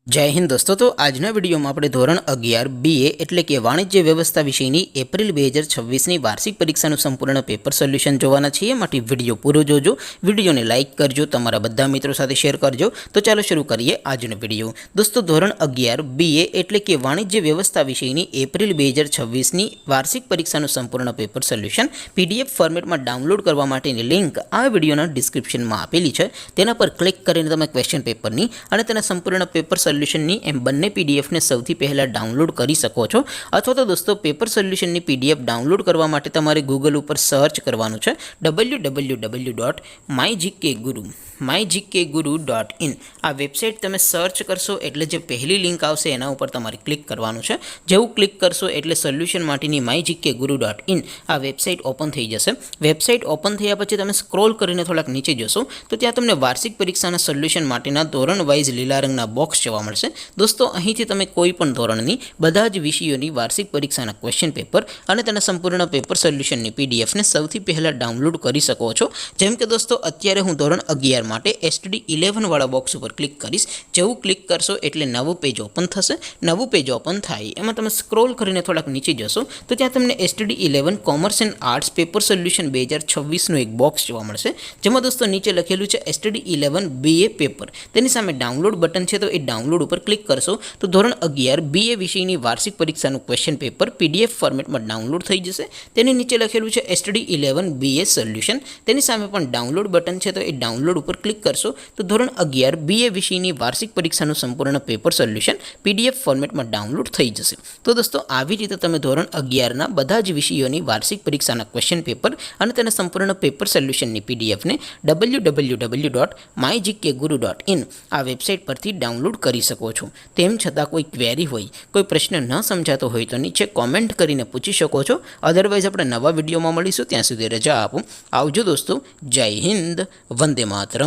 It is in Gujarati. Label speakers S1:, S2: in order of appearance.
S1: जय हिंद दोस्तों। तो आजना वीडियो में આપણે ધોરણ 11 BA એટલે કે વાણિજ્ય વ્યવસ્થા વિષયની એપ્રિલ 2026ની વાર્ષિક પરીક્ષાનું સંપૂર્ણ પેપર સોલ્યુશન જોવાના છીએ। માટે વિડિયો પૂરો જોજો, વિડિયોને લાઇક કરજો, તમારા બધા મિત્રો સાથે શેર કરજો। તો ચાલો શરૂ કરીએ આજનો વિડિયો। દોસ્તો ધોરણ 11 BA એટલે કે વાણિજ્ય વ્યવસ્થા વિષયની એપ્રિલ 2026ની વાર્ષિક પરીક્ષાનું સંપૂર્ણ પેપર સોલ્યુશન PDF ફોર્મેટમાં ડાઉનલોડ કરવા માટેની લિંક આ વિડિયોના ડિસ્ક્રિપ્શનમાં આપેલી છે। તેના પર ક્લિક કરીને તમે ક્વેશ્ચન પેપરની અને તેના સંપૂર્ણ પેપર સોલ્યુશનની એમ બંને PDF ને સૌથી પહેલા ડાઉનલોડ કરી શકો છો। અથવા તો દોસ્તો પેપર સોલ્યુશનની PDF ડાઉનલોડ કરવા માટે તમારે ગૂગલ ઉપર સર્ચ કરવાનું છે www.mygkguru.in। આ વેબસાઇટ તમે સર્ચ કરશો એટલે જે પહેલી લિંક આવશે એના ઉપર તમારે ક્લિક કરવાનું છે। જેવું ક્લિક કરશો એટલે સોલ્યુશન માટેની mygkguru.in આ વેબસાઇટ ઓપન થઈ જશે। વેબસાઇટ ઓપન થયા પછી તમે સ્ક્રોલ કરીને થોડાક નીચે જશો તો ત્યાં તમને વાર્ષિક પરીક્ષાના સોલ્યુશન માટેના ધોરણ વાઇઝ લીલા રંગના બોક્સ જોવા મળશે। દોસ્તો અહીંથી તમે કોઈ પણ ધોરણની બધા જ વિષયોની વાર્ષિક પરીક્ષાના ક્વેશ્ચન પેપર અને તેના સંપૂર્ણ પેપર સોલ્યુશનની PDF ને સૌથી પહેલા ડાઉનલોડ કરી શકો છો। જેમ કે દોસ્તો અત્યારે હું ધોરણ 11 માટે STD 11 વાળા બોક્સ ઉપર ક્લિક કરીશ। જેવું ક્લિક કરશો એટલે નવું પેજ ઓપન થશે। નવું પેજ ઓપન થાય એમાં તમે સ્ક્રોલ કરીને થોડાક નીચે જશો તો ત્યાં તમને STD 11 commerce and arts paper solution 2026નું એક બોક્સ જોવા મળશે। જેમાં દોસ્તો નીચે લખેલું છે STD 11 BA પેપર। તેની સામે ડાઉનલોડ બટન છે તો એ ડાઉનલોડ ઉપર ક્લિક કરશો તો ધોરણ 11 BA વિષયની વાર્ષિક પરીક્ષાનું ક્વેશ્ચન પેપર PDF ફોર્મેટમાં ડાઉનલોડ થઈ જશે। તેની નીચે લખેલું છે STD 11 BA સોલ્યુશન। તેની સામે પણ ડાઉનલોડ બટન છે તો એ ડાઉનલોડ ઉપર ક્લિક કરશો તો ધોરણ 11 BA વિષયની વાર્ષિક પરીક્ષાનું સંપૂર્ણ પેપર સોલ્યુશન PDF ફોર્મેટમાં ડાઉનલોડ થઈ જશે। તો દોસ્તો આવી રીતે તમે ધોરણ 11ના બધા જ વિષયોની વાર્ષિક પરીક્ષાના ક્વેશ્ચન પેપર અને તેના સંપૂર્ણ પેપર સોલ્યુશનની PDF ને www.mygkguru.in આ વેબસાઇટ પરથી ડાઉનલોડ કરી શકો છો। તેમ છતાં કોઈ ક્વેરી હોય, કોઈ પ્રશ્ન ન સમજાતો હોય તો નીચે કોમેન્ટ કરીને પૂછી શકો છો। અધરવાઇઝ આપણે નવા વિડીયોમાં મળીશું, ત્યાં સુધી રજા આપો। આવજો દોસ્તો, જય હિન્દ, વંદે માતરમ।